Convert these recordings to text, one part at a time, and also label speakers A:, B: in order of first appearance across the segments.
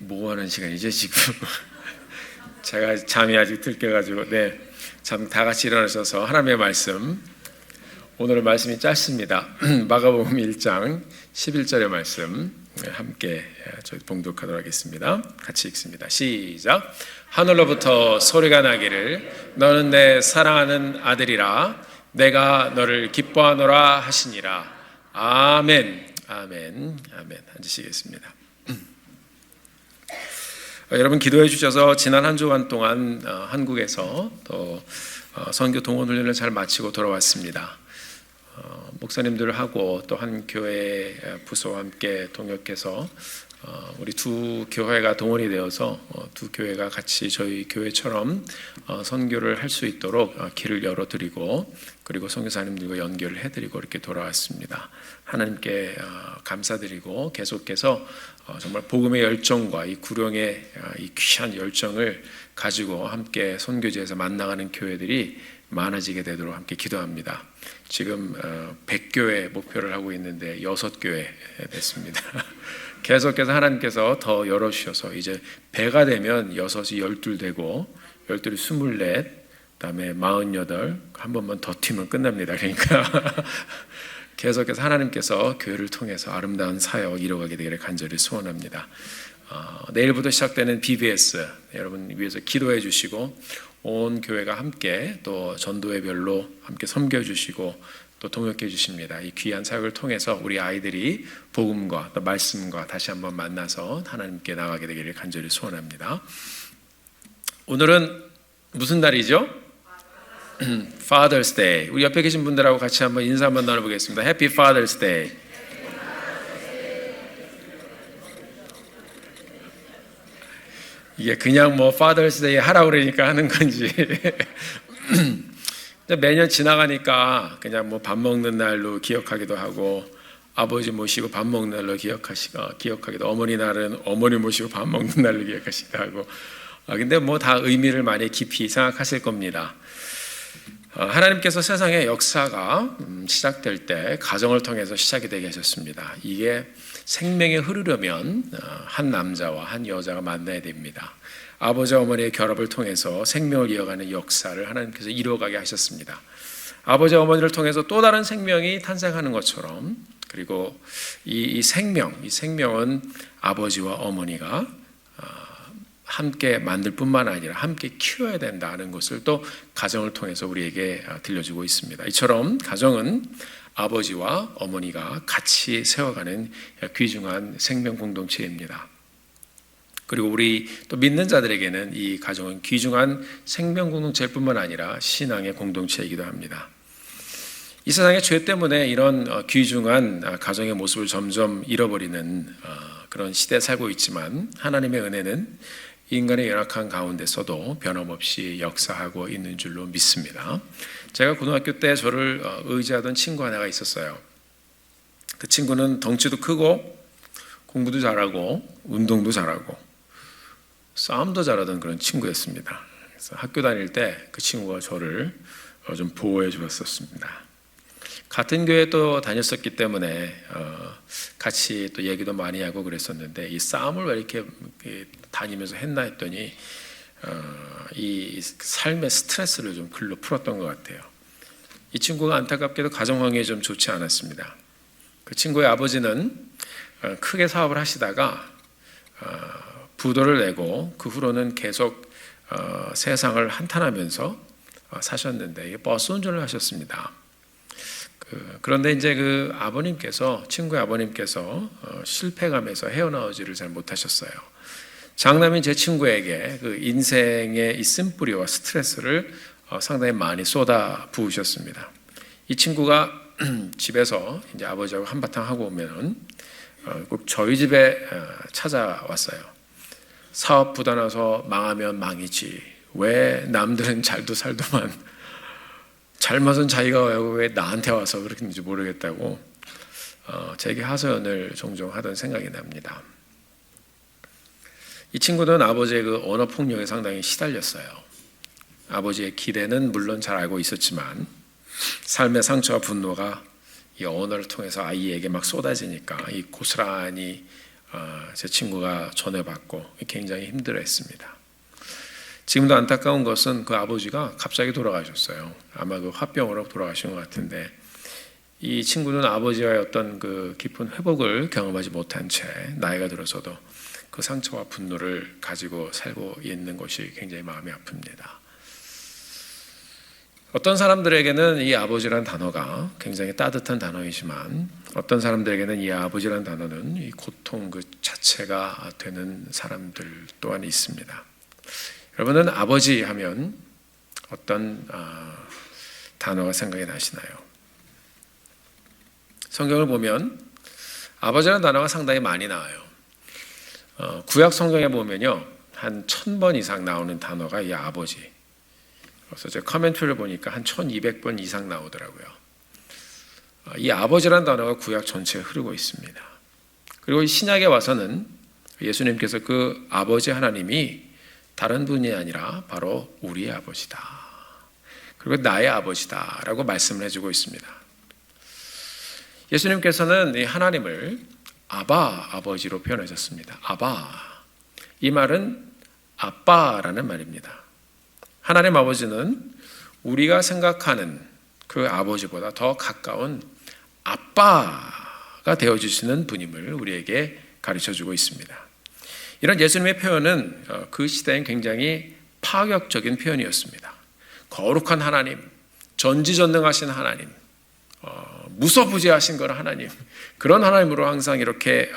A: 뭐 하는 시간이죠 지금? 제가 잠이 아직 들 깨가지고 잠 다 같이 일어나셔서 하나님의 말씀, 오늘 말씀이 짧습니다. 마가복음 1장 11절의 말씀 함께 저희 봉독하도록 하겠습니다. 같이 읽습니다. 시작. 하늘로부터 소리가 나기를 너는 내 사랑하는 아들이라 내가 너를 기뻐하노라 하시니라. 아멘. 아멘. 아멘. 앉으시겠습니다. 여러분 기도해 주셔서 지난 한 주간 동안 한국에서 또 선교 동원 훈련을 잘 마치고 돌아왔습니다. 목사님들하고 또 한 교회 부서와 함께 동역해서 우리 두 교회가 동원이 되어서 두 교회가 같이 저희 교회처럼 선교를 할 수 있도록 길을 열어드리고 그리고 선교사님들과 연결을 해드리고 이렇게 돌아왔습니다. 하나님께 감사드리고 계속해서 정말 복음의 열정과 이 구령의 이 귀한 열정을 가지고 함께 선교지에서 만나가는 교회들이 많아지게 되도록 함께 기도합니다. 지금 100교회 목표를 하고 있는데 6교회 됐습니다. 계속해서 하나님께서 더 열어주셔서 이제 100가 되면 6이 12 되고 12이 24, 그다음에 48, 한 번만 더 튀면 끝납니다. 그러니까 계속해서 하나님께서 교회를 통해서 아름다운 사역 이뤄가게 되기를 간절히 소원합니다. 내일부터 시작되는 BBS 여러분 위해서 기도해 주시고 온 교회가 함께 또 전도회별로 함께 섬겨 주시고 또 동역해 주십니다. 이 귀한 사역을 통해서 우리 아이들이 복음과 또 말씀과 다시 한번 만나서 하나님께 나가게 되기를 간절히 소원합니다. 오늘은 무슨 날이죠? Father's Day. 우리 옆에 계신 분들하고 같이 한번 인사 한번 나눠보겠습니다. Happy Father's Day. 이게 그냥 뭐 Father's Day 하라고 그러니까 하는 건지 매년 지나가니까 그냥 뭐 밥 먹는 날로 기억하기도 하고 아버지 모시고 밥 먹는 날로 기억하기도, 어머니 날은 어머니 모시고 밥 먹는 날로 기억하시기도 하고 근데 뭐 다 의미를 많이 깊이 생각하실 겁니다. 하나님께서 세상의 역사가 시작될 때 가정을 통해서 시작이 되게 하셨습니다. 이게 생명이 흐르려면 한 남자와 한 여자가 만나야 됩니다. 아버지와 어머니의 결합을 통해서 생명을 이어가는 역사를 하나님께서 이루어가게 하셨습니다. 아버지와 어머니를 통해서 또 다른 생명이 탄생하는 것처럼, 그리고 이 생명은 아버지와 어머니가 함께 만들 뿐만 아니라 함께 키워야 된다는 것을 또 가정을 통해서 우리에게 들려주고 있습니다. 이처럼 가정은 아버지와 어머니가 같이 세워가는 귀중한 생명 공동체입니다. 그리고 우리 또 믿는 자들에게는 이 가정은 귀중한 생명 공동체일 뿐만 아니라 신앙의 공동체이기도 합니다. 이 세상의 죄 때문에 이런 귀중한 가정의 모습을 점점 잃어버리는 그런 시대에 살고 있지만 하나님의 은혜는 인간의 연약한 가운데서도 변함없이 역사하고 있는 줄로 믿습니다. 제가 고등학교 때 저를 의지하던 친구 하나가 있었어요. 그 친구는 덩치도 크고 공부도 잘하고 운동도 잘하고 싸움도 잘하던 그런 친구였습니다. 그래서 학교 다닐 때 그 친구가 저를 좀 보호해 주었습니다. 같은 교회에 또 다녔었기 때문에 같이 또 얘기도 많이 하고 그랬었는데 이 싸움을 왜 이렇게 다니면서 했나 했더니 이 삶의 스트레스를 좀 글로 풀었던 것 같아요. 이 친구가 안타깝게도 가정 환경이 좀 좋지 않았습니다. 그 친구의 아버지는 크게 사업을 하시다가 부도를 내고 그 후로는 계속 세상을 한탄하면서 사셨는데 버스 운전을 하셨습니다. 그런데 이제 그 아버님께서, 친구의 아버님께서 실패감에서 헤어나오지를 잘 못하셨어요. 장남인 제 친구에게 그 인생의 이 쓴뿌리와 스트레스를 상당히 많이 쏟아 부으셨습니다. 이 친구가 집에서 이제 아버지하고 한바탕 하고 오면은 꼭 저희 집에 찾아왔어요. 사업 부도 나서 망하면 망이지. 왜 남들은 잘도 살더만 잘못은 자기가 왜 나한테 와서 그렇게인지 모르겠다고 제게 하소연을 종종 하던 생각이 납니다. 이 친구는 아버지의 그 언어 폭력에 상당히 시달렸어요. 아버지의 기대는 물론 잘 알고 있었지만 삶의 상처와 분노가 이 언어를 통해서 아이에게 막 쏟아지니까 이 고스란히 제 친구가 전해받고 굉장히 힘들어했습니다. 지금도 안타까운 것은 그 아버지가 갑자기 돌아가셨어요. 아마 그 화병으로 돌아가신 것 같은데, 이 친구는 아버지와의 어떤 그 깊은 회복을 경험하지 못한 채 나이가 들어서도 그 상처와 분노를 가지고 살고 있는 것이 굉장히 마음이 아픕니다. 어떤 사람들에게는 이 아버지란 단어가 굉장히 따뜻한 단어이지만, 어떤 사람들에게는 이 아버지란 단어는 이 고통 그 자체가 되는 사람들 또한 있습니다. 여러분은 아버지 하면 어떤 단어가 생각이 나시나요? 성경을 보면 아버지라는 단어가 상당히 많이 나와요. 구약 성경에 보면요, 한 1000번 이상 나오는 단어가 이 아버지. 그래서 제 커멘트를 보니까 한 1200번 이상 나오더라고요. 이 아버지라는 단어가 구약 전체에 흐르고 있습니다. 그리고 이 신약에 와서는 예수님께서 그 아버지 하나님이 다른 분이 아니라 바로 우리의 아버지다, 그리고 나의 아버지다 라고 말씀을 해주고 있습니다. 예수님께서는 이 하나님을 아바, 아버지로 표현하셨습니다. 아바, 이 말은 아빠라는 말입니다. 하나님 아버지는 우리가 생각하는 그 아버지보다 더 가까운 아빠가 되어주시는 분임을 우리에게 가르쳐주고 있습니다. 이런 예수님의 표현은 그 시대엔 굉장히 파격적인 표현이었습니다. 거룩한 하나님, 전지전능하신 하나님, 무소부재하신 그런 하나님, 그런 하나님으로 항상 이렇게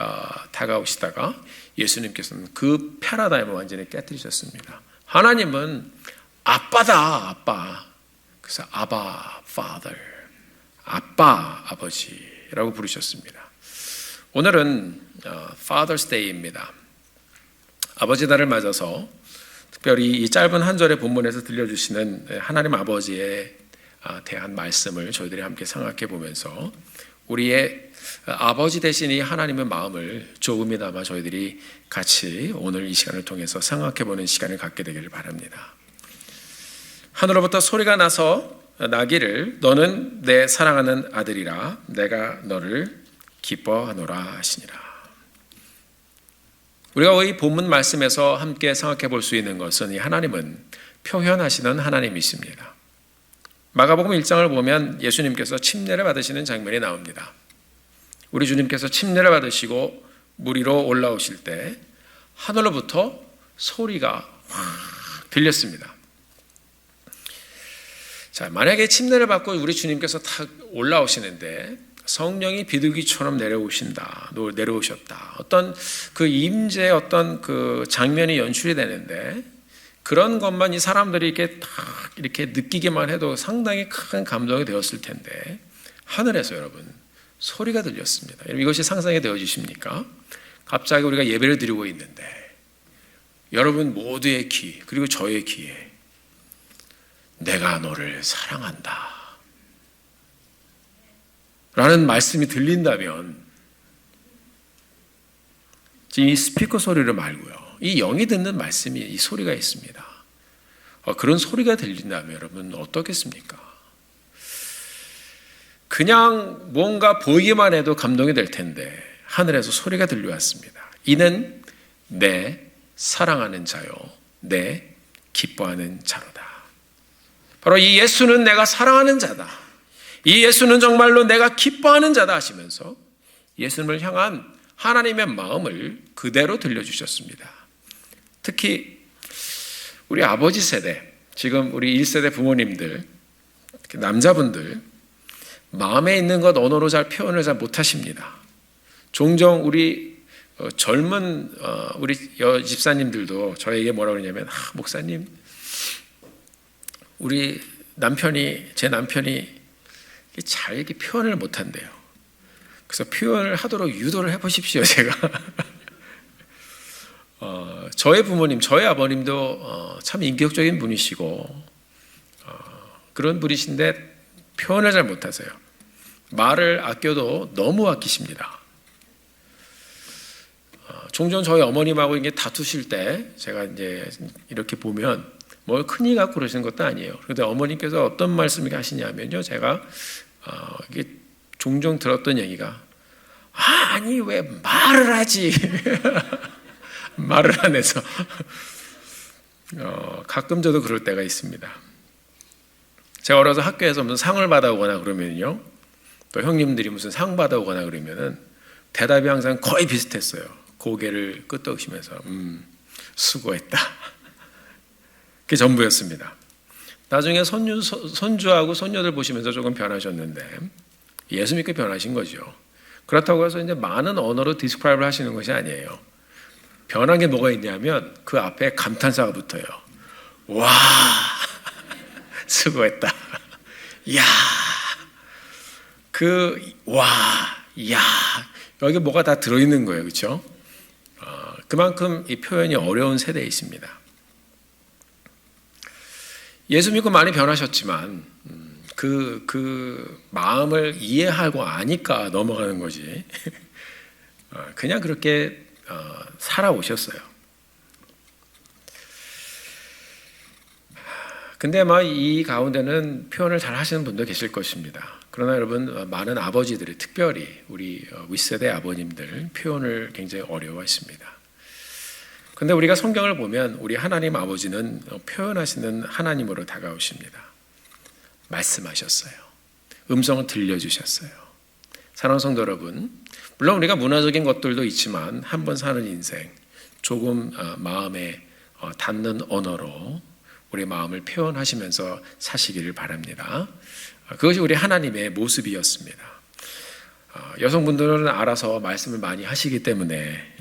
A: 다가오시다가 예수님께서는 그 패러다임을 완전히 깨뜨리셨습니다. 하나님은 아빠다, 아빠. 그래서 아바, father, 아빠, 아버지라고 부르셨습니다. 오늘은 Father's Day입니다. 아버지 날을 맞아서 특별히 이 짧은 한 절의 본문에서 들려주시는 하나님 아버지에 대한 말씀을 저희들이 함께 생각해 보면서 우리의 아버지 되신 이 하나님의 마음을 조금이나마 저희들이 같이 오늘 이 시간을 통해서 생각해 보는 시간을 갖게 되기를 바랍니다. 하늘로부터 소리가 나서 나기를 너는 내 사랑하는 아들이라 내가 너를 기뻐하노라 하시니라. 우리가 이 본문 말씀에서 함께 생각해 볼 수 있는 것은 이 하나님은 표현하시는 하나님이십니다. 마가복음 1장을 보면 예수님께서 침례를 받으시는 장면이 나옵니다. 우리 주님께서 침례를 받으시고 물 위로 올라오실 때 하늘로부터 소리가 확 들렸습니다. 자, 만약에 침례를 받고 우리 주님께서 탁 올라오시는데 성령이 비둘기처럼 내려오셨다. 어떤 그 임재의 어떤 그 장면이 연출이 되는데, 그런 것만 이 사람들이 이렇게 느끼기만 해도 상당히 큰 감동이 되었을 텐데, 하늘에서 여러분 소리가 들렸습니다. 이것이 상상이 되어지십니까? 갑자기 우리가 예배를 드리고 있는데 여러분 모두의 귀, 그리고 저의 귀에 내가 너를 사랑한다 라는 말씀이 들린다면, 이 스피커 소리를 말고요, 이 영이 듣는 말씀이, 이 소리가 있습니다. 그런 소리가 들린다면 여러분 어떻겠습니까? 그냥 뭔가 보이기만 해도 감동이 될 텐데 하늘에서 소리가 들려왔습니다. 이는 내 사랑하는 자요, 내 기뻐하는 자로다. 바로 이 예수는 내가 사랑하는 자다, 이 예수는 정말로 내가 기뻐하는 자다 하시면서 예수님을 향한 하나님의 마음을 그대로 들려주셨습니다. 특히 우리 아버지 세대, 지금 우리 1세대 부모님들, 남자분들 마음에 있는 것 언어로 잘 표현을 잘 못하십니다. 종종 우리 젊은 우리 집사님들도 저에게 뭐라고 그러냐면, 목사님, 우리 제 남편이 잘 이렇게 표현을 못한대요. 그래서 표현을 하도록 유도를 해보십시오. 제가 저의 부모님, 저의 아버님도 참 인격적인 분이시고 그런 분이신데 표현을 잘 못하세요. 말을 아껴도 너무 아끼십니다. 종종 저희 어머님하고 이게 다투실 때 제가 이제 이렇게 보면 뭘 큰일 갖고 그러시는 것도 아니에요. 그런데 어머님께서 어떤 말씀을 하시냐면요, 제가 이게 종종 들었던 얘기가, 아니 왜 말을 하지? 말을 안 해서 가끔 저도 그럴 때가 있습니다. 제가 어려서 학교에서 무슨 상을 받아오거나 그러면요, 또 형님들이 무슨 상 받아오거나 그러면은 대답이 항상 거의 비슷했어요. 고개를 끄덕이면서 수고했다. 그게 전부였습니다. 나중에 손주하고 손녀들 보시면서 조금 변하셨는데 예수 믿고 변하신 거죠. 그렇다고 해서 이제 많은 언어로 디스크라이브를 하시는 것이 아니에요. 변한 게 뭐가 있냐면 그 앞에 감탄사가 붙어요. 와, 수고했다. 야, 야, 여기 뭐가 다 들어있는 거예요, 그렇죠? 그만큼 이 표현이 어려운 세대에 있습니다. 예수 믿고 많이 변하셨지만 그 마음을 이해하고 아니까 넘어가는 거지. 그냥 그렇게 살아오셨어요. 근데 이 가운데는 표현을 잘 하시는 분도 계실 것입니다. 그러나 여러분, 많은 아버지들이, 특별히 우리 윗세대 아버님들 표현을 굉장히 어려워했습니다. 근데 우리가 성경을 보면 우리 하나님 아버지는 표현하시는 하나님으로 다가오십니다. 말씀하셨어요. 음성을 들려주셨어요. 사랑하는 성도 여러분, 물론 우리가 문화적인 것들도 있지만 한 번 사는 인생, 조금 마음에 닿는 언어로 우리 마음을 표현하시면서 사시기를 바랍니다. 그것이 우리 하나님의 모습이었습니다. 여성분들은 알아서 말씀을 많이 하시기 때문에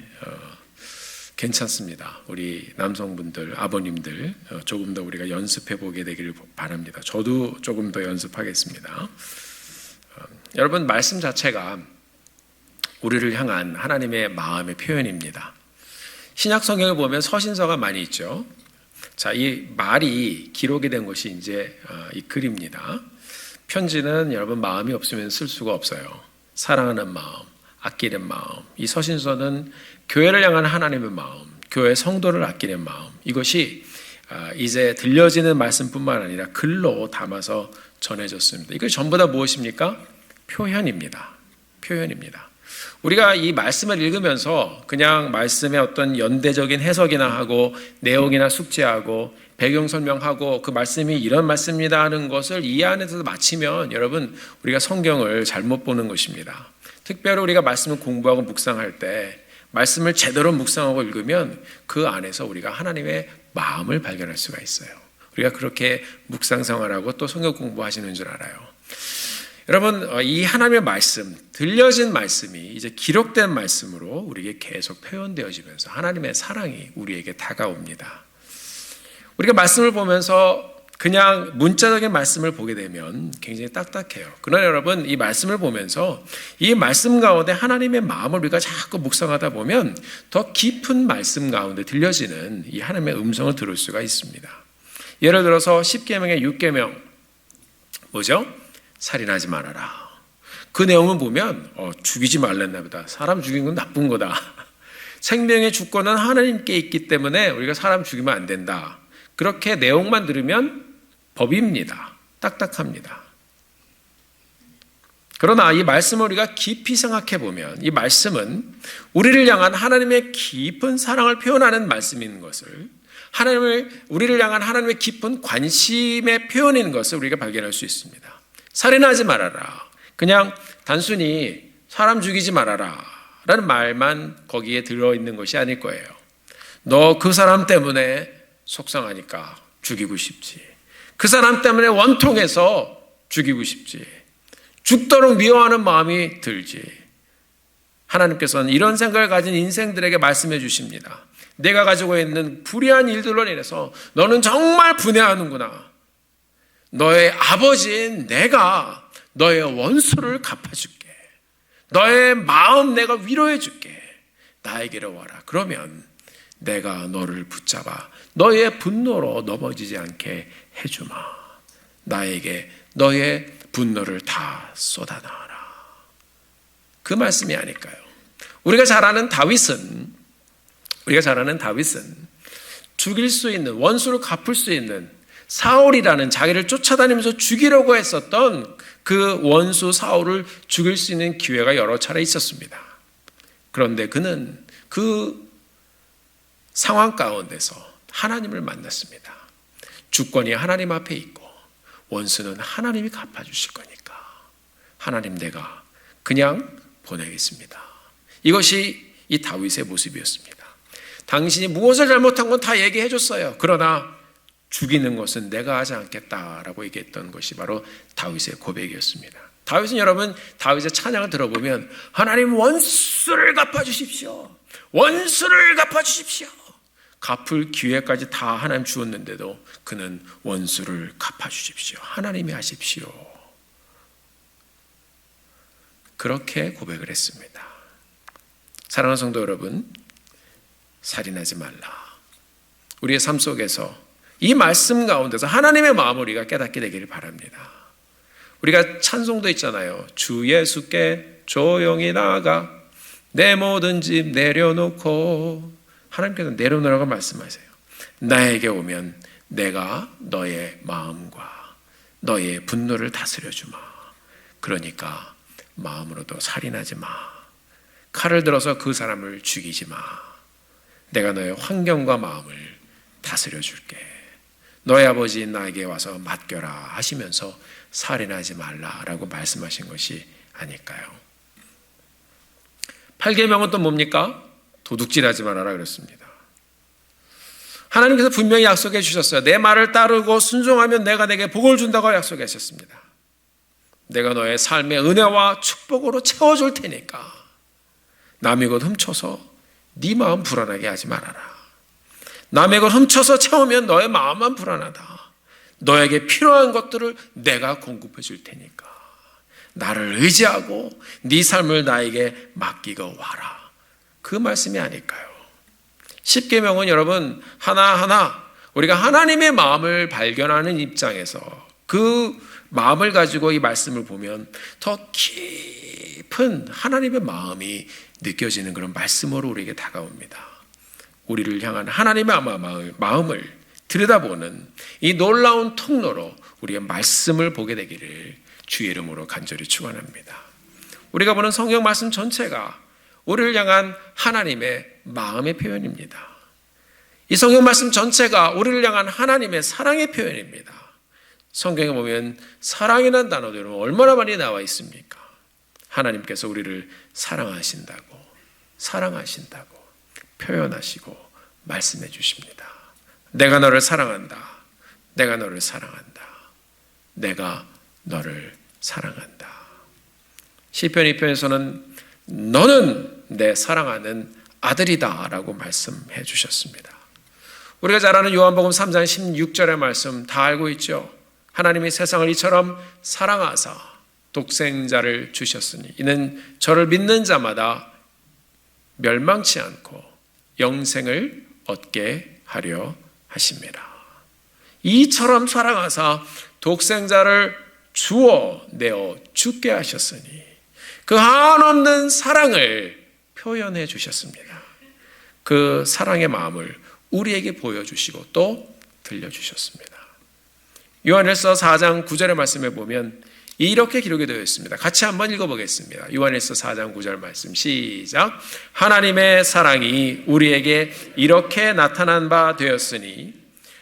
A: 괜찮습니다. 우리 남성분들, 아버님들 조금 더 우리가 연습해 보게 되기를 바랍니다. 저도 조금 더 연습하겠습니다. 여러분, 말씀 자체가 우리를 향한 하나님의 마음의 표현입니다. 신약 성경을 보면 서신서가 많이 있죠. 자, 이 말이 기록이 된 것이 이제 이 글입니다. 편지는 여러분 마음이 없으면 쓸 수가 없어요. 사랑하는 마음, 아끼는 마음. 이 서신서는 교회를 향한 하나님의 마음, 교회 성도를 아끼는 마음, 이것이 이제 들려지는 말씀뿐만 아니라 글로 담아서 전해졌습니다. 이것이 전부 다 무엇입니까? 표현입니다. 표현입니다. 우리가 이 말씀을 읽으면서 그냥 말씀의 어떤 연대적인 해석이나 하고 내용이나 숙지하고 배경 설명하고 그 말씀이 이런 말씀입니다 하는 것을 이 안에서 마치면 여러분, 우리가 성경을 잘못 보는 것입니다. 특별히 우리가 말씀을 공부하고 묵상할 때 말씀을 제대로 묵상하고 읽으면 그 안에서 우리가 하나님의 마음을 발견할 수가 있어요. 우리가 그렇게 묵상 생활하고 또 성경 공부하시는 줄 알아요. 여러분, 이 하나님의 말씀, 들려진 말씀이 이제 기록된 말씀으로 우리에게 계속 표현되어지면서 하나님의 사랑이 우리에게 다가옵니다. 우리가 말씀을 보면서 그냥 문자적인 말씀을 보게 되면 굉장히 딱딱해요. 그러나 여러분, 이 말씀을 보면서 이 말씀 가운데 하나님의 마음을 우리가 자꾸 묵상하다 보면 더 깊은 말씀 가운데 들려지는 이 하나님의 음성을 들을 수가 있습니다. 예를 들어서 10계명의 6계명 뭐죠? 살인하지 말아라. 그 내용을 보면 죽이지 말랬나 보다. 사람 죽이는 건 나쁜 거다. 생명의 주권은 하나님께 있기 때문에 우리가 사람 죽이면 안 된다. 그렇게 내용만 들으면 법입니다. 딱딱합니다. 그러나 이 말씀을 우리가 깊이 생각해 보면 이 말씀은 우리를 향한 하나님의 깊은 사랑을 표현하는 말씀인 것을, 우리를 향한 하나님의 깊은 관심의 표현인 것을 우리가 발견할 수 있습니다. 살인하지 말아라. 그냥 단순히 사람 죽이지 말아라 라는 말만 거기에 들어있는 것이 아닐 거예요. 너 그 사람 때문에 속상하니까 죽이고 싶지. 그 사람 때문에 원통해서 죽이고 싶지. 죽도록 미워하는 마음이 들지. 하나님께서는 이런 생각을 가진 인생들에게 말씀해 주십니다. 내가 가지고 있는 불의한 일들로 인해서 너는 정말 분해하는구나. 너의 아버지인 내가 너의 원수를 갚아줄게. 너의 마음 내가 위로해 줄게. 나에게로 와라. 그러면 내가 너를 붙잡아 너의 분노로 넘어지지 않게 해주마. 나에게 너의 분노를 다 쏟아나와라. 그 말씀이 아닐까요? 우리가 잘 아는 다윗은 죽일 수 있는, 원수를 갚을 수 있는 사울이라는 자기를 쫓아다니면서 죽이려고 했었던 그 원수 사울을 죽일 수 있는 기회가 여러 차례 있었습니다. 그런데 그는 그 상황 가운데서 하나님을 만났습니다. 주권이 하나님 앞에 있고 원수는 하나님이 갚아주실 거니까 하나님 내가 그냥 보내겠습니다. 이것이 이 다윗의 모습이었습니다. 당신이 무엇을 잘못한 건 다 얘기해 줬어요. 그러나 죽이는 것은 내가 하지 않겠다라고 얘기했던 것이 바로 다윗의 고백이었습니다. 다윗은 여러분 다윗의 찬양을 들어보면 하나님 원수를 갚아주십시오. 원수를 갚아주십시오. 갚을 기회까지 다 하나님 주었는데도 그는 원수를 갚아주십시오. 하나님이 하십시오. 그렇게 고백을 했습니다. 사랑하는 성도 여러분, 살인하지 말라. 우리의 삶 속에서 이 말씀 가운데서 하나님의 마음을 우리가 깨닫게 되기를 바랍니다. 우리가 찬송도 있잖아요. 주 예수께 조용히 나아가 내 모든 집 내려놓고, 하나님께서 내려놓으라고 말씀하세요. 나에게 오면 내가 너의 마음과 너의 분노를 다스려 주마. 그러니까 마음으로도 살인하지 마. 칼을 들어서 그 사람을 죽이지 마. 내가 너의 환경과 마음을 다스려 줄게. 너의 아버지 나에게 와서 맡겨라 하시면서 살인하지 말라라고 말씀하신 것이 아닐까요? 8계명은 또 뭡니까? 도둑질하지 말아라 그랬습니다. 하나님께서 분명히 약속해 주셨어요. 내 말을 따르고 순종하면 내가 내게 복을 준다고 약속하셨습니다. 내가 너의 삶의 은혜와 축복으로 채워줄 테니까 남의 것 훔쳐서 네 마음 불안하게 하지 말아라. 남의 것 훔쳐서 채우면 너의 마음만 불안하다. 너에게 필요한 것들을 내가 공급해 줄 테니까 나를 의지하고 네 삶을 나에게 맡기고 와라. 그 말씀이 아닐까요? 10계명은 여러분 하나하나 우리가 하나님의 마음을 발견하는 입장에서 그 마음을 가지고 이 말씀을 보면 더 깊은 하나님의 마음이 느껴지는 그런 말씀으로 우리에게 다가옵니다. 우리를 향한 하나님의 마음을 들여다보는 이 놀라운 통로로 우리가 말씀을 보게 되기를 주의 이름으로 간절히 축원합니다. 우리가 보는 성경 말씀 전체가 우리를 향한 하나님의 마음의 표현입니다. 이 성경 말씀 전체가 우리를 향한 하나님의 사랑의 표현입니다. 성경에 보면 사랑이라는 단어도 여러분 얼마나 많이 나와 있습니까? 하나님께서 우리를 사랑하신다고 표현하시고 말씀해 주십니다. 내가 너를 사랑한다. 내가 너를 사랑한다. 내가 너를 사랑한다. 시편 2편에서는 너는 내 사랑하는 아들이다 라고 말씀해 주셨습니다. 우리가 잘 아는 요한복음 3장 16절의 말씀 다 알고 있죠. 하나님이 세상을 이처럼 사랑하사 독생자를 주셨으니 이는 저를 믿는 자마다 멸망치 않고 영생을 얻게 하려 하십니다. 이처럼 사랑하사 독생자를 주어 내어 죽게 하셨으니 그 한없는 사랑을 표현해 주셨습니다. 그 사랑의 마음을 우리에게 보여주시고 또 들려주셨습니다. 요한일서 4장 9절의 말씀에 보면 이렇게 기록이 되어 있습니다. 같이 한번 읽어보겠습니다. 요한일서 4장 9절 말씀 시작. 하나님의 사랑이 우리에게 이렇게 나타난 바 되었으니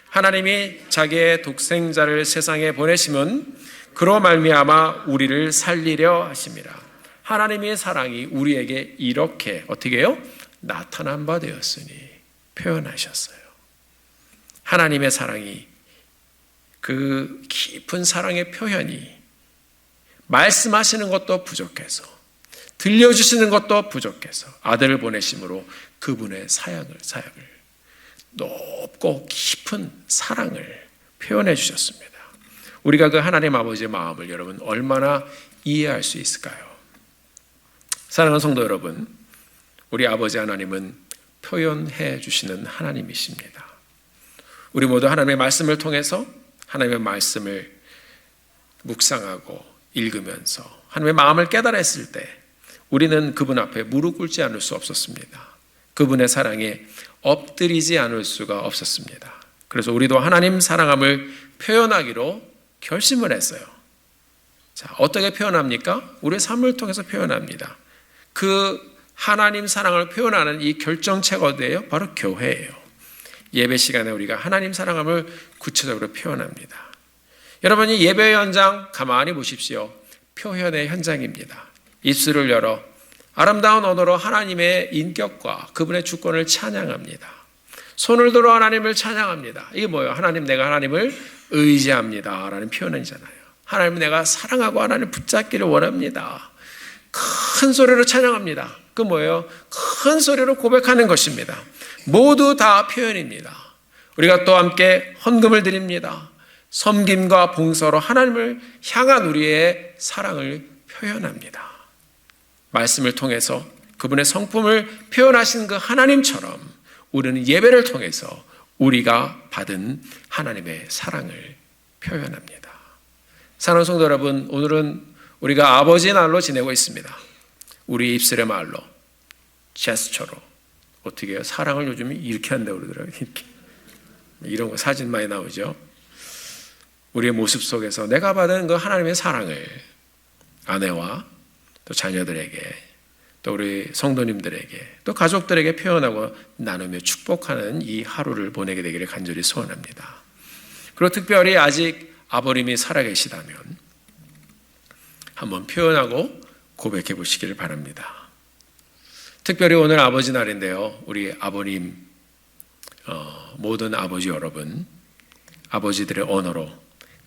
A: 하나님이 자기의 독생자를 세상에 보내심은 그로 말미암아 우리를 살리려 하심이라. 하나님의 사랑이 우리에게 이렇게 어떻게 해요? 나타난 바 되었으니 표현하셨어요. 하나님의 사랑이 그 깊은 사랑의 표현이 말씀하시는 것도 부족해서 들려주시는 것도 부족해서 아들을 보내심으로 그분의 사역을 높고 깊은 사랑을 표현해 주셨습니다. 우리가 그 하나님 아버지의 마음을 여러분 얼마나 이해할 수 있을까요? 사랑하는 성도 여러분, 우리 아버지 하나님은 표현해 주시는 하나님이십니다. 우리 모두 하나님의 말씀을 통해서 하나님의 말씀을 묵상하고 읽으면서 하나님의 마음을 깨달았을 때 우리는 그분 앞에 무릎 꿇지 않을 수 없었습니다. 그분의 사랑에 엎드리지 않을 수가 없었습니다. 그래서 우리도 하나님 사랑함을 표현하기로 결심을 했어요. 자, 어떻게 표현합니까? 우리의 삶을 통해서 표현합니다. 그 하나님 사랑을 표현하는 이 결정체가 어디예요? 바로 교회예요. 예배 시간에 우리가 하나님 사랑함을 구체적으로 표현합니다. 여러분, 이 예배 현장 가만히 보십시오. 표현의 현장입니다. 입술을 열어 아름다운 언어로 하나님의 인격과 그분의 주권을 찬양합니다. 손을 들어 하나님을 찬양합니다. 이게 뭐예요? 하나님, 내가 하나님을 의지합니다 라는 표현이잖아요. 하나님, 내가 사랑하고 하나님을 붙잡기를 원합니다. 큰 소리로 찬양합니다. 그 뭐예요? 큰 소리로 고백하는 것입니다. 모두 다 표현입니다. 우리가 또 함께 헌금을 드립니다. 섬김과 봉사로 하나님을 향한 우리의 사랑을 표현합니다. 말씀을 통해서 그분의 성품을 표현하신 그 하나님처럼 우리는 예배를 통해서 우리가 받은 하나님의 사랑을 표현합니다. 사랑하는 성도 여러분, 오늘은 우리가 아버지의 날로 지내고 있습니다. 우리 입술의 말로, 제스처로. 어떻게 해요? 사랑을 요즘 이렇게 한다고 그러더라고요. 이렇게. 이런 거 사진 많이 나오죠. 우리의 모습 속에서 내가 받은 그 하나님의 사랑을 아내와 또 자녀들에게, 또 우리 성도님들에게, 또 가족들에게 표현하고 나누며 축복하는 이 하루를 보내게 되기를 간절히 소원합니다. 그리고 특별히 아직 아버님이 살아계시다면 한번 표현하고 고백해 보시기를 바랍니다. 특별히 오늘 아버지 날인데요, 우리 아버님, 모든 아버지 여러분, 아버지들의 언어로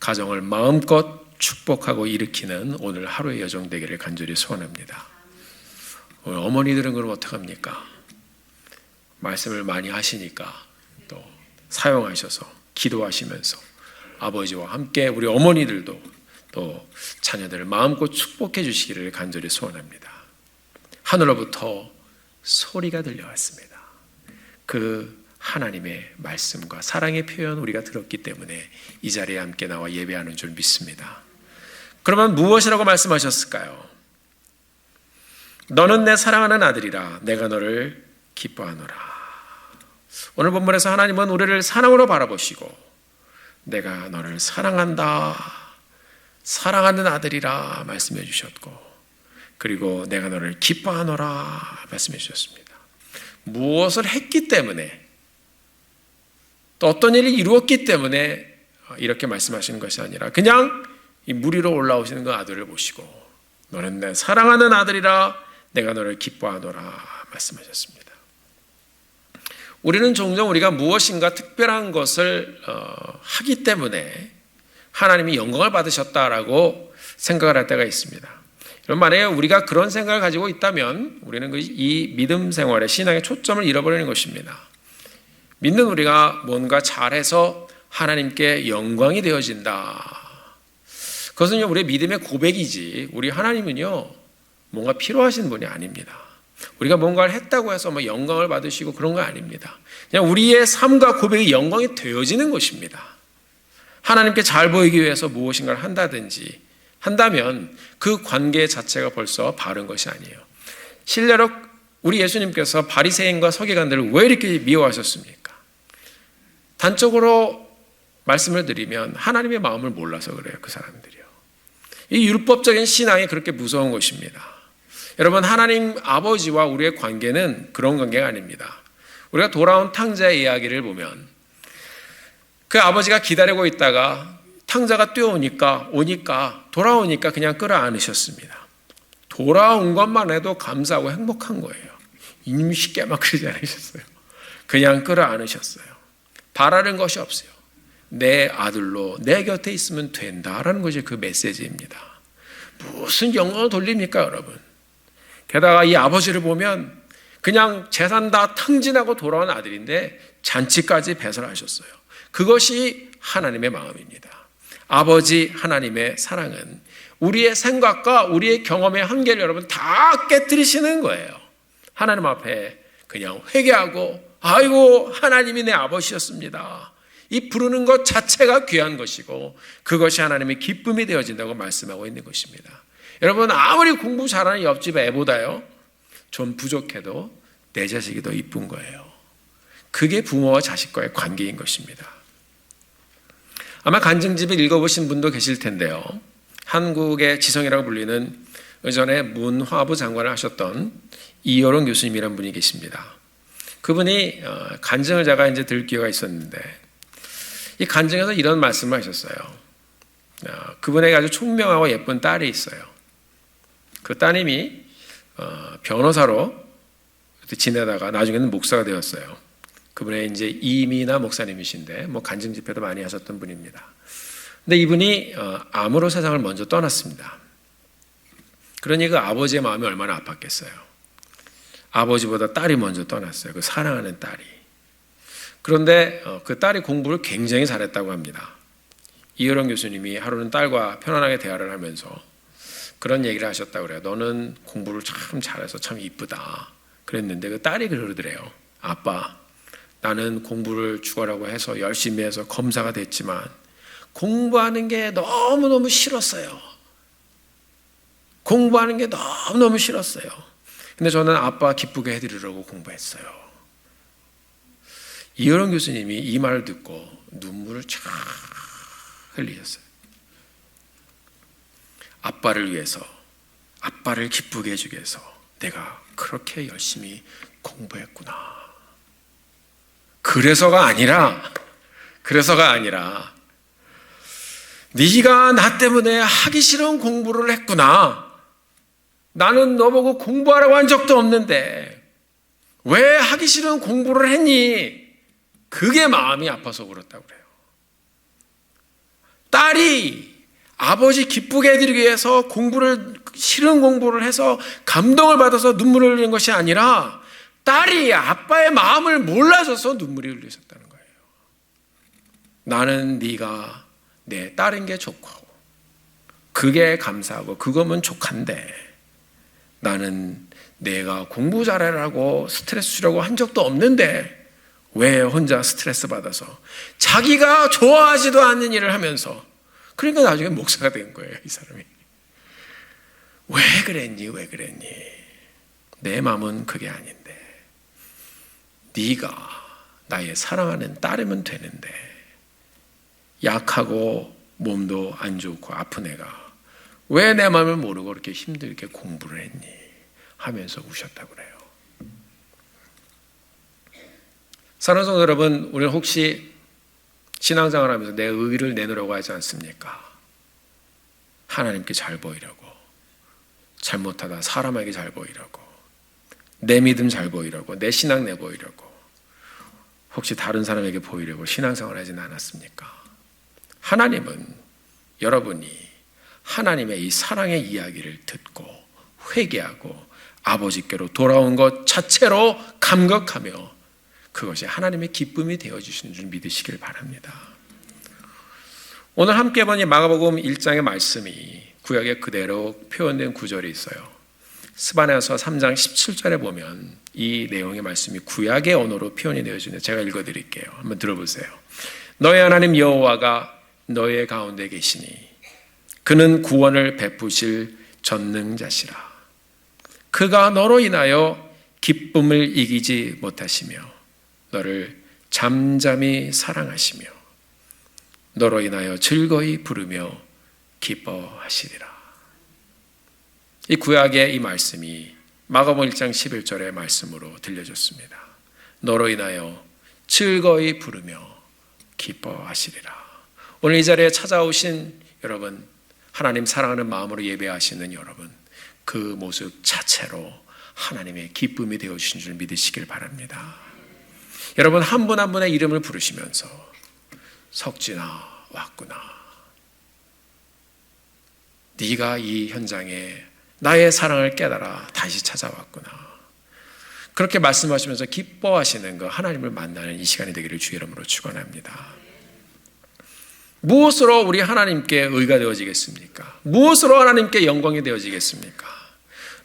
A: 가정을 마음껏 축복하고 일으키는 오늘 하루의 여정 되기를 간절히 소원합니다. 오늘 어머니들은 그럼 어떡합니까? 말씀을 많이 하시니까 또 사용하셔서 기도하시면서 아버지와 함께 우리 어머니들도 또 자녀들을 마음껏 축복해 주시기를 간절히 소원합니다. 하늘로부터 소리가 들려왔습니다. 그 하나님의 말씀과 사랑의 표현 우리가 들었기 때문에 이 자리에 함께 나와 예배하는 줄 믿습니다. 그러면 무엇이라고 말씀하셨을까요? 너는 내 사랑하는 아들이라 내가 너를 기뻐하노라. 오늘 본문에서 하나님은 우리를 사랑으로 바라보시고 내가 너를 사랑한다, 사랑하는 아들이라 말씀해 주셨고, 그리고 내가 너를 기뻐하노라 말씀해 주셨습니다. 무엇을 했기 때문에, 또 어떤 일을 이루었기 때문에 이렇게 말씀하시는 것이 아니라 그냥 이 물 위로 올라오시는 그 아들을 보시고 너는 내 사랑하는 아들이라 내가 너를 기뻐하노라 말씀하셨습니다. 우리는 종종 우리가 무엇인가 특별한 것을 하기 때문에 하나님이 영광을 받으셨다라고 생각을 할 때가 있습니다. 여러분, 만약에 우리가 그런 생각을 가지고 있다면 우리는 이 믿음 생활의 신앙의 초점을 잃어버리는 것입니다. 믿는 우리가 뭔가 잘해서 하나님께 영광이 되어진다. 그것은 우리의 믿음의 고백이지, 우리 하나님은요 뭔가 필요하신 분이 아닙니다. 우리가 뭔가를 했다고 해서 뭐 영광을 받으시고 그런 거 아닙니다. 그냥 우리의 삶과 고백이 영광이 되어지는 것입니다. 하나님께 잘 보이기 위해서 무엇인가를 한다든지 한다면 그 관계 자체가 벌써 바른 것이 아니에요. 실례로 우리 예수님께서 바리새인과 서기관들을 왜 이렇게 미워하셨습니까? 단적으로 말씀을 드리면 하나님의 마음을 몰라서 그래요. 그 사람들이요. 이 율법적인 신앙이 그렇게 무서운 것입니다. 여러분, 하나님 아버지와 우리의 관계는 그런 관계가 아닙니다. 우리가 돌아온 탕자의 이야기를 보면 그 아버지가 기다리고 있다가 탕자가 뛰어오니까 돌아오니까 그냥 끌어안으셨습니다. 돌아온 것만 해도 감사하고 행복한 거예요. 이님 쉽게 막 그러지 않으셨어요. 그냥 끌어안으셨어요. 바라는 것이 없어요. 내 아들로 내 곁에 있으면 된다라는 것이 그 메시지입니다. 무슨 영광을 돌립니까, 여러분? 게다가 이 아버지를 보면 그냥 재산 다 탕진하고 돌아온 아들인데 잔치까지 배설하셨어요. 그것이 하나님의 마음입니다. 아버지 하나님의 사랑은 우리의 생각과 우리의 경험의 한계를 여러분 다 깨뜨리시는 거예요. 하나님 앞에 그냥 회개하고 아이고 하나님이 내 아버지였습니다. 이 부르는 것 자체가 귀한 것이고 그것이 하나님의 기쁨이 되어진다고 말씀하고 있는 것입니다. 여러분, 아무리 공부 잘하는 옆집 애보다요 좀 부족해도 내 자식이 더 이쁜 거예요. 그게 부모와 자식과의 관계인 것입니다. 아마 간증집을 읽어보신 분도 계실 텐데요, 한국의 지성이라고 불리는 예전에 문화부 장관을 하셨던 이효령 교수님이라는 분이 계십니다. 그분이 간증을 제가 이제 들을 기회가 있었는데 이 간증에서 이런 말씀을 하셨어요. 그분에게 아주 총명하고 예쁜 딸이 있어요. 그 따님이 변호사로 지내다가 나중에는 목사가 되었어요. 그분의 이제 이미나 목사님이신데 뭐 간증 집회도 많이 하셨던 분입니다. 근데 이분이 암으로 세상을 먼저 떠났습니다. 그러니 그 아버지의 마음이 얼마나 아팠겠어요. 아버지보다 딸이 먼저 떠났어요. 그 사랑하는 딸이. 그런데 그 딸이 공부를 굉장히 잘했다고 합니다. 이효령 교수님이 하루는 딸과 편안하게 대화를 하면서 그런 얘기를 하셨다고 그래요. 너는 공부를 참 잘해서 참 이쁘다 그랬는데 그 딸이 그러더래요. 아빠, 나는 공부를 죽어라고 해서 열심히 해서 검사가 됐지만 공부하는 게 너무너무 싫었어요. 공부하는 게 너무너무 싫었어요. 근데 저는 아빠 기쁘게 해드리려고 공부했어요. 이효령 교수님이 이 말을 듣고 눈물을 쫙 흘리셨어요. 아빠를 위해서, 아빠를 기쁘게 해주기 위해서 내가 그렇게 열심히 공부했구나. 그래서가 아니라 네가 나 때문에 하기 싫은 공부를 했구나. 나는 너보고 공부하라고 한 적도 없는데 왜 하기 싫은 공부를 했니? 그게 마음이 아파서 울었다고 그래요. 딸이 아버지 기쁘게 해드리기 위해서 싫은 공부를 해서 감동을 받아서 눈물을 흘리는 것이 아니라 딸이 아빠의 마음을 몰라줘서 눈물이 흘리셨다는 거예요. 나는 네가 내 딸인 게 좋고 그게 감사하고 그거면 족한데 나는 내가 공부 잘하라고 스트레스 주려고 한 적도 없는데 왜 혼자 스트레스 받아서 자기가 좋아하지도 않는 일을 하면서 그러니까 나중에 목사가 된 거예요. 이 사람이. 왜 그랬니? 내 마음은 그게 아닌데 네가 나의 사랑하는 딸이면 되는데 약하고 몸도 안 좋고 아픈 애가 왜 내 마음을 모르고 그렇게 힘들게 공부를 했니? 하면서 우셨다고 그래요. 사랑하는 성도 여러분, 우리는 혹시 신앙생활 하면서 내 의의를 내놓으려고 하지 않습니까? 하나님께 잘 보이려고, 잘못하다 사람에게 잘 보이려고, 내 믿음 잘 보이려고, 내 신앙 내 보이려고, 혹시 다른 사람에게 보이려고 신앙생활 하지는 않았습니까? 하나님은 여러분이 하나님의 이 사랑의 이야기를 듣고 회개하고 아버지께로 돌아온 것 자체로 감격하며 그것이 하나님의 기쁨이 되어주시는 줄 믿으시길 바랍니다. 오늘 함께 본 이 마가복음 1장의 말씀이 구약에 그대로 표현된 구절이 있어요. 스바냐서 3장 17절에 보면 이 내용의 말씀이 구약의 언어로 표현이 되어지는데 제가 읽어드릴게요. 한번 들어보세요. 너의 하나님 여호와가 너의 가운데 계시니 그는 구원을 베푸실 전능자시라. 그가 너로 인하여 기쁨을 이기지 못하시며 너를 잠잠히 사랑하시며 너로 인하여 즐거이 부르며 기뻐하시리라. 이 구약의 이 말씀이 마가복음 1장 11절의 말씀으로 들려졌습니다. 너로 인하여 즐거이 부르며 기뻐하시리라. 오늘 이 자리에 찾아오신 여러분, 하나님 사랑하는 마음으로 예배하시는 여러분, 그 모습 자체로 하나님의 기쁨이 되어주신 줄 믿으시길 바랍니다. 여러분 한 분 한 분의 이름을 부르시면서 석진아 왔구나. 네가 이 현장에 나의 사랑을 깨달아 다시 찾아왔구나. 그렇게 말씀하시면서 기뻐하시는 그 하나님을 만나는 이 시간이 되기를 주의 이름으로 축원합니다. 무엇으로 우리 하나님께 의가 되어지겠습니까? 무엇으로 하나님께 영광이 되어지겠습니까?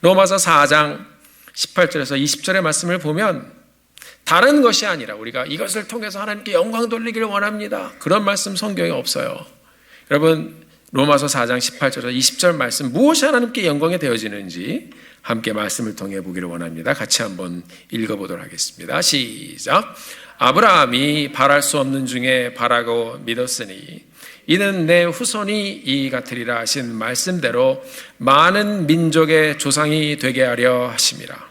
A: 로마서 4장 18절에서 20절의 말씀을 보면 다른 것이 아니라 우리가 이것을 통해서 하나님께 영광 돌리기를 원합니다. 그런 말씀 성경에 없어요. 여러분 로마서 4장 18절에서 20절 말씀 무엇이 하나님께 영광이 되어지는지 함께 말씀을 통해 보기를 원합니다. 같이 한번 읽어보도록 하겠습니다. 시작. 아브라함이 바랄 수 없는 중에 바라고 믿었으니 이는 내 후손이 이 같으리라 하신 말씀대로 많은 민족의 조상이 되게 하려 하심이라.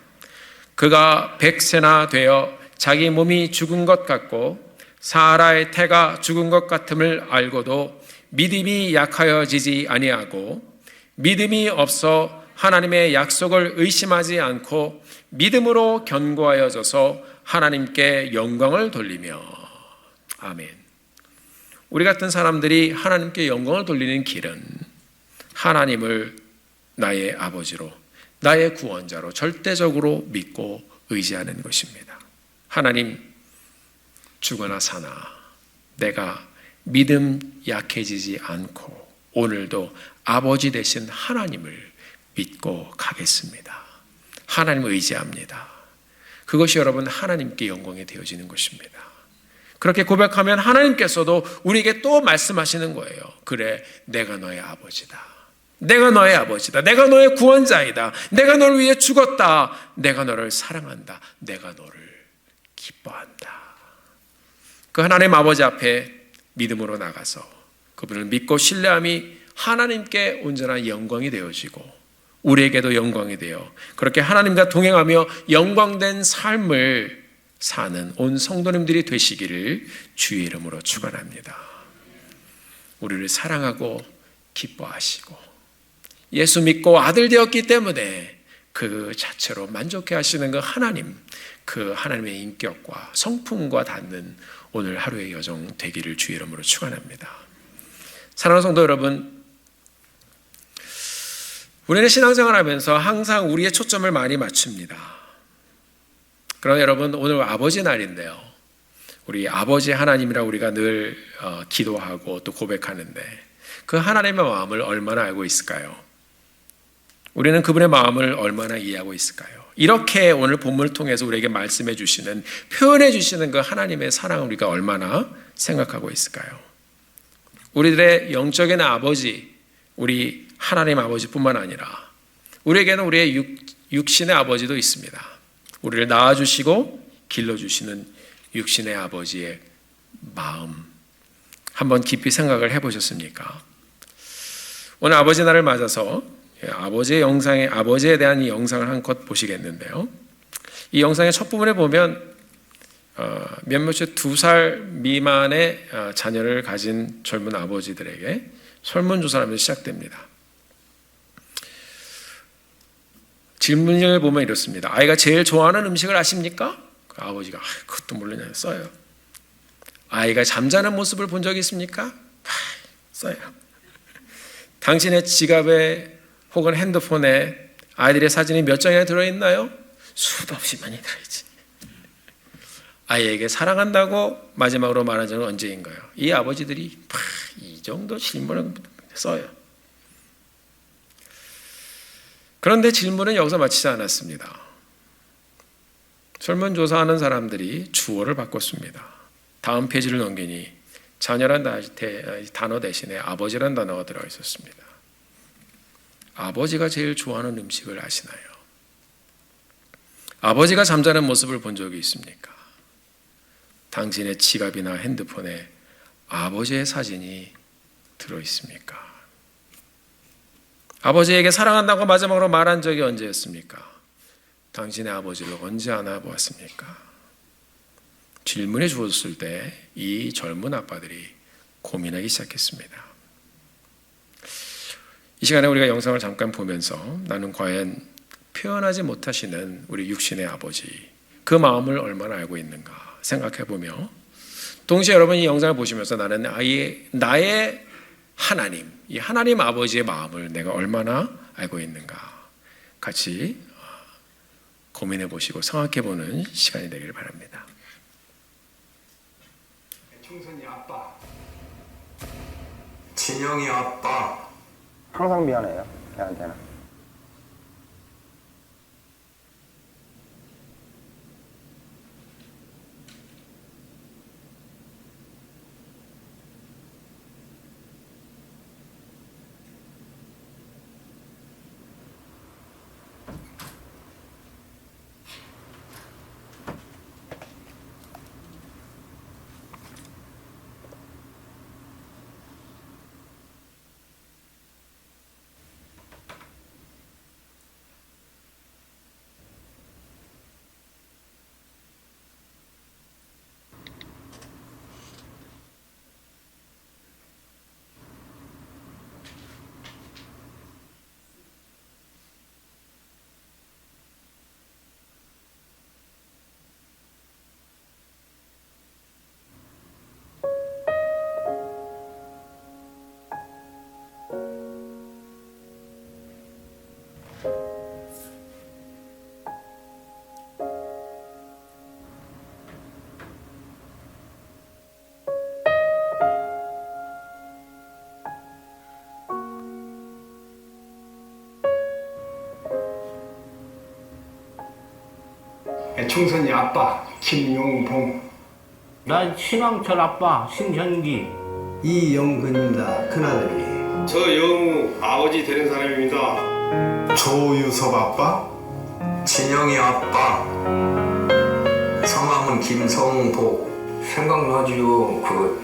A: 그가 100세나 되어 자기 몸이 죽은 것 같고 사라의 태가 죽은 것 같음을 알고도 믿음이 약하여지지 아니하고 믿음이 없어 하나님의 약속을 의심하지 않고 믿음으로 견고하여져서 하나님께 영광을 돌리며. 아멘. 우리 같은 사람들이 하나님께 영광을 돌리는 길은 하나님을 나의 아버지로, 나의 구원자로 절대적으로 믿고 의지하는 것입니다. 하나님, 죽거나 사나 내가 믿음 약해지지 않고 오늘도 아버지 되신 하나님을 믿고 가겠습니다. 하나님을 의지합니다. 그것이 여러분 하나님께 영광이 되어지는 것입니다. 그렇게 고백하면 하나님께서도 우리에게 또 말씀하시는 거예요. 그래, 내가 너의 아버지다. 내가 너의 아버지다. 내가 너의 구원자이다. 내가 너를 위해 죽었다. 내가 너를 사랑한다. 내가 너를 기뻐한다. 그 하나님 아버지 앞에 믿음으로 나가서 그분을 믿고 신뢰함이 하나님께 온전한 영광이 되어지고 우리에게도 영광이 되어 그렇게 하나님과 동행하며 영광된 삶을 사는 온 성도님들이 되시기를 주의 이름으로 축원합니다. 우리를 사랑하고 기뻐하시고 예수 믿고 아들 되었기 때문에 그 자체로 만족해 하시는 그 하나님, 그 하나님의 인격과 성품과 닿는 오늘 하루의 여정 되기를 주의 이름으로 축원합니다. 사랑하는 성도 여러분, 우리는 신앙생활 하면서 항상 우리의 초점을 많이 맞춥니다. 그러나 여러분, 오늘 아버지 날인데요. 우리 아버지 하나님이라 우리가 늘 기도하고 또 고백하는데 그 하나님의 마음을 얼마나 알고 있을까요? 우리는 그분의 마음을 얼마나 이해하고 있을까요? 이렇게 오늘 본문을 통해서 우리에게 말씀해 주시는, 표현해 주시는 그 하나님의 사랑을 우리가 얼마나 생각하고 있을까요? 우리들의 영적인 아버지, 우리 하나님 아버지뿐만 아니라 우리에게는 우리의 육신의 아버지도 있습니다. 우리를 낳아주시고 길러주시는 육신의 아버지의 마음, 한번 깊이 생각을 해보셨습니까? 오늘 아버지 날을 맞아서 아버지에 대한 이 영상을 한컷 보시겠는데요. 이 영상의 첫 부분에 보면 몇몇의 2살 미만의 자녀를 가진 젊은 아버지들에게 설문조사를 하면서 시작됩니다. 질문을 보면 이렇습니다. 아이가 제일 좋아하는 음식을 아십니까? 그 아버지가 그것도 모르냐 써요. 아이가 잠자는 모습을 본 적이 있습니까? 써요. 당신의 지갑에 혹은 핸드폰에 아이들의 사진이 몇 장이나 들어있나요? 수도 없이 많이 들어있지. 아이에게 사랑한다고 마지막으로 말한 적은 언제인가요? 이 아버지들이 이 정도 질문을 써요. 그런데 질문은 여기서 마치지 않았습니다. 설문조사하는 사람들이 주어를 바꿨습니다. 다음 페이지를 넘기니 자녀란 단어 대신에 아버지란 단어가 들어가 있었습니다. 아버지가 제일 좋아하는 음식을 아시나요? 아버지가 잠자는 모습을 본 적이 있습니까? 당신의 지갑이나 핸드폰에 아버지의 사진이 들어있습니까? 아버지에게 사랑한다고 마지막으로 말한 적이 언제였습니까? 당신의 아버지를 언제 안아보았습니까? 질문이 주어졌을 때 이 젊은 아빠들이 고민하기 시작했습니다. 이 시간에 우리가 영상을 잠깐 보면서 나는 과연 표현하지 못하시는 우리 육신의 아버지, 그 마음을 얼마나 알고 있는가 생각해보며, 동시에 여러분 이 영상을 보시면서 나는 나의 하나님, 이 하나님 아버지의 마음을 내가 얼마나 알고 있는가 같이 고민해 보시고 생각해 보는 시간이 되기를 바랍니다.
B: 충선이 아빠, 진영이 아빠.
C: 항상 미안해요, 걔한테는.
B: 총선이 아빠 김용봉.
D: 난 신왕철 아빠 신현기.
E: 이영근입니다. 큰아들이.
F: 저 영우 아버지 되는 사람입니다.
B: 조유섭 아빠.
E: 진영이 아빠. 성함은 김성복. 생각나지요. 그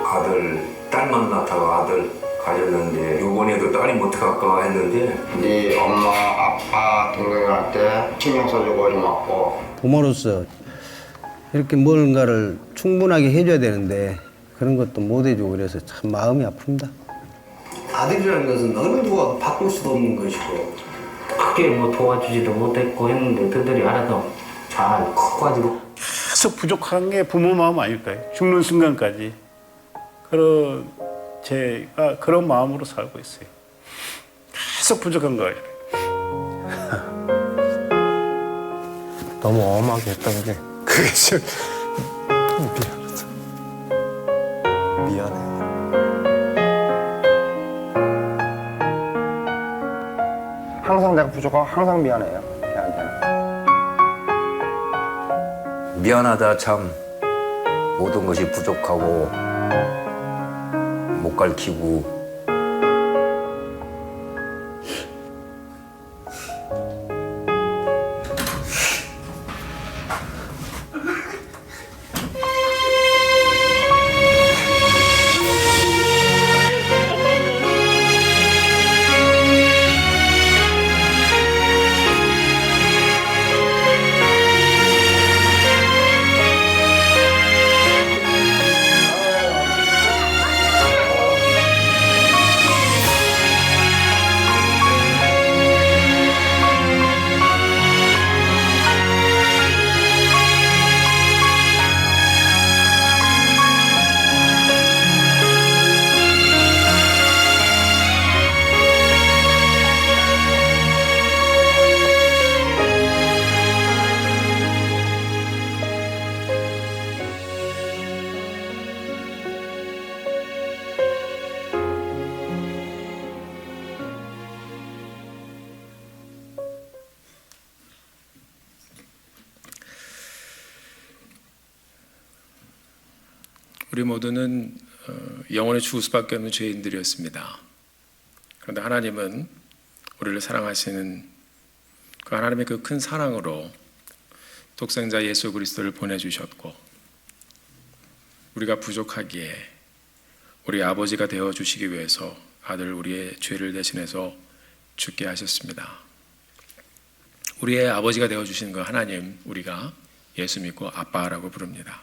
E: 아들 딸 만나다가 아들 가졌는데 요번에도 딸이 못할까 했는데
C: 네 엄마, 아빠, 동생한테 신경 써주고 고맙고.
G: 부모로서 이렇게 뭔가를 충분하게 해줘야 되는데 그런 것도 못 해주고 그래서 참 마음이 아픕니다.
E: 아들이라는 것은 어느 누가 바꿀 수도 없는 것이고
D: 크게 뭐 도와주지도 못했고 했는데 그들이 알아서 잘 커가지고
H: 계속 부족한 게 부모 마음 아닐까요? 죽는 순간까지. 그런 제가 그런 마음으로 살고 있어요. 계속 부족한 거예요.
I: 너무 엄하게 했던 게 그게 좀 미안하다. 미안해.
C: 항상 내가 부족하고 항상 미안해요. 걔한테는.
E: 미안하다 참 모든 것이 부족하고 못 가르치고
A: 우리 모두는 영원히 죽을 수밖에 없는 죄인들이었습니다. 그런데 하나님은 우리를 사랑하시는 그 하나님의 그 큰 사랑으로 독생자 예수 그리스도를 보내주셨고 우리가 부족하기에 우리 아버지가 되어주시기 위해서 아들 우리의 죄를 대신해서 죽게 하셨습니다. 우리의 아버지가 되어주신 그 하나님 우리가 예수 믿고 아빠라고 부릅니다.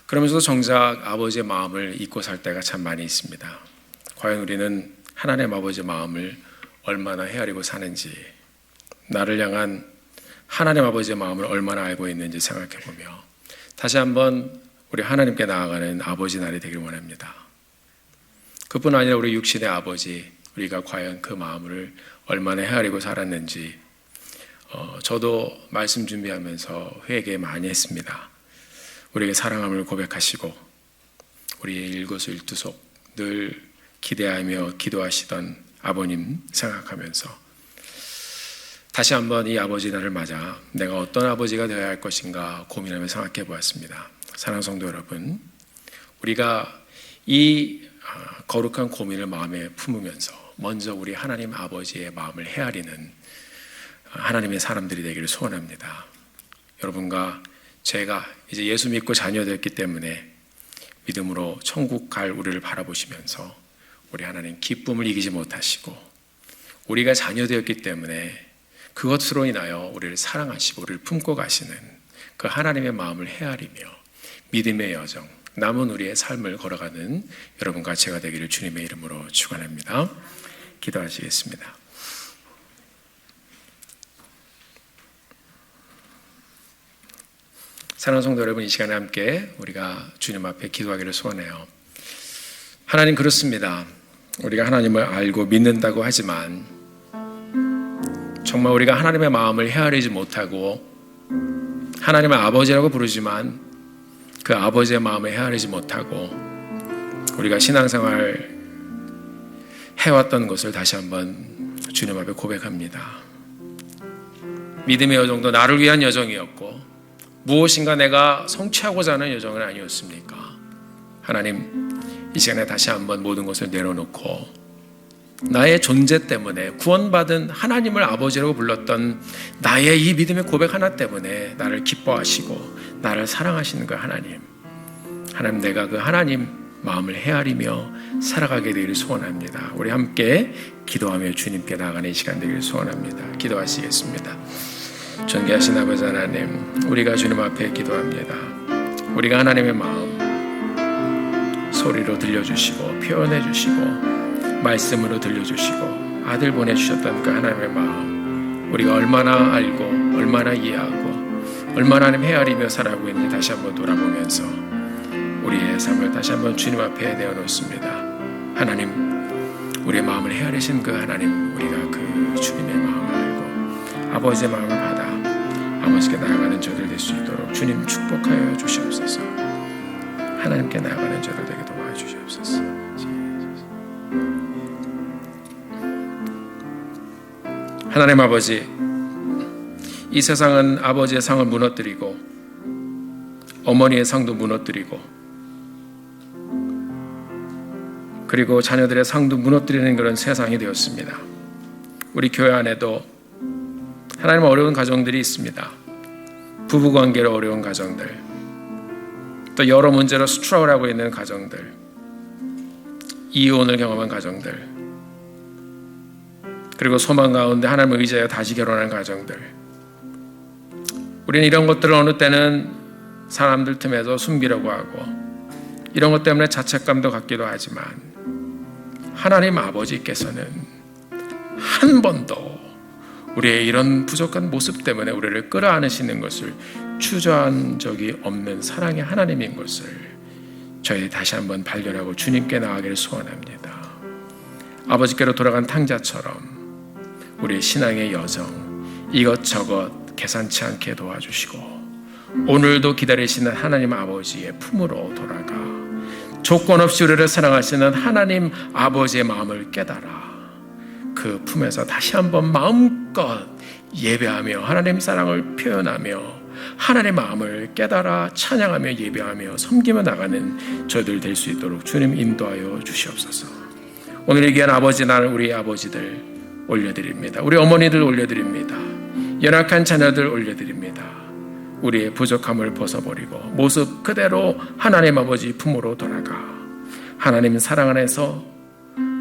A: 그러면서도 정작 아버지의 마음을 잊고 살 때가 참 많이 있습니다. 과연 우리는 하나님 아버지의 마음을 얼마나 헤아리고 사는지, 나를 향한 하나님 아버지의 마음을 얼마나 알고 있는지 생각해보며 다시 한번 우리 하나님께 나아가는 아버지 날이 되길 원합니다. 그뿐 아니라 우리 육신의 아버지, 우리가 과연 그 마음을 얼마나 헤아리고 살았는지 저도 말씀 준비하면서 회개 많이 했습니다. 우리에게 사랑함을 고백하시고 우리의 일거수일투족 늘 기대하며 기도하시던 아버님 생각하면서 다시 한번 이 아버지 날을 맞아 내가 어떤 아버지가 되어야 할 것인가 고민하며 생각해 보았습니다. 사랑하는 성도 여러분, 우리가 이 거룩한 고민을 마음에 품으면서 먼저 우리 하나님 아버지의 마음을 헤아리는 하나님의 사람들이 되기를 소원합니다. 여러분과 제가 이제 예수 믿고 자녀 되었기 때문에 믿음으로 천국 갈 우리를 바라보시면서 우리 하나님 기쁨을 이기지 못하시고 우리가 자녀 되었기 때문에 그것으로 인하여 우리를 사랑하시고 우리를 품고 가시는 그 하나님의 마음을 헤아리며 믿음의 여정, 남은 우리의 삶을 걸어가는 여러분과 제가 되기를 주님의 이름으로 축원합니다. 기도하시겠습니다. 사랑하는 성도 여러분, 이 시간에 함께 우리가 주님 앞에 기도하기를 소원해요. 하나님, 그렇습니다. 우리가 하나님을 알고 믿는다고 하지만 정말 우리가 하나님의 마음을 헤아리지 못하고 하나님의 아버지라고 부르지만 그 아버지의 마음을 헤아리지 못하고 우리가 신앙생활 해왔던 것을 다시 한번 주님 앞에 고백합니다. 믿음의 여정도 나를 위한 여정이었고 무엇인가 내가 성취하고자 하는 여정은 아니었습니까? 하나님, 이 시간에 다시 한번 모든 것을 내려놓고 나의 존재 때문에 구원받은 하나님을 아버지라고 불렀던 나의 이 믿음의 고백 하나 때문에 나를 기뻐하시고 나를 사랑하시는 그 하나님, 내가 그 하나님 마음을 헤아리며 살아가게 되기를 소원합니다. 우리 함께 기도하며 주님께 나아가는 이 시간 되기를 소원합니다. 기도하시겠습니다. 존귀하신 아버지 하나님, 우리가 주님 앞에 기도합니다. 우리가 하나님의 마음 소리로 들려주시고 표현해 주시고 말씀으로 들려주시고 아들 보내주셨던 그 하나님의 마음, 우리가 얼마나 알고 얼마나 이해하고 얼마나 하나님 헤아리며 살아가고 있는지 다시 한번 돌아보면서 우리의 삶을 다시 한번 주님 앞에 내어놓습니다. 하나님, 우리의 마음을 헤아리신 그 하나님, 우리가 그 주님의 마음을 알고 아버지의 마음을 받아 아버지께 나아가는 저들 될 수 있도록 주님 축복하여 주시옵소서. 하나님께 나아가는 저들 되게 도와주시옵소서. 하나님 아버지, 이 세상은 아버지의 상을 무너뜨리고 어머니의 상도 무너뜨리고 그리고 자녀들의 상도 무너뜨리는 그런 세상이 되었습니다. 우리 교회 안에도 하나님 어려운 가정들이 있습니다. 부부관계로 어려운 가정들, 또 여러 문제로 스트러글 하고 있는 가정들, 이혼을 경험한 가정들, 그리고 소망 가운데 하나님을 의지하여 다시 결혼한 가정들. 우리는 이런 것들을 어느 때는 사람들 틈에서 숨기려고 하고 이런 것 때문에 자책감도 갖기도 하지만 하나님 아버지께서는 한 번도 우리의 이런 부족한 모습 때문에 우리를 끌어안으시는 것을 주저한 적이 없는 사랑의 하나님인 것을 저희 다시 한번 발견하고 주님께 나아가기를 소원합니다. 아버지께로 돌아간 탕자처럼 우리의 신앙의 여정 이것저것 계산치 않게 도와주시고 오늘도 기다리시는 하나님 아버지의 품으로 돌아가 조건 없이 우리를 사랑하시는 하나님 아버지의 마음을 깨달아 그 품에서 다시 한번 마음껏 예배하며 하나님 사랑을 표현하며 하나님의 마음을 깨달아 찬양하며 예배하며 섬기며 나가는 저희들 될 수 있도록 주님 인도하여 주시옵소서. 오늘 이 귀한 아버지 날 우리 아버지들 올려드립니다. 우리 어머니들 올려드립니다. 연약한 자녀들 올려드립니다. 우리의 부족함을 벗어버리고 모습 그대로 하나님 아버지 품으로 돌아가 하나님 사랑 안에서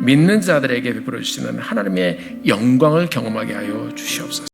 A: 믿는 자들에게 베풀어 주시는 하나님의 영광을 경험하게 하여 주시옵소서.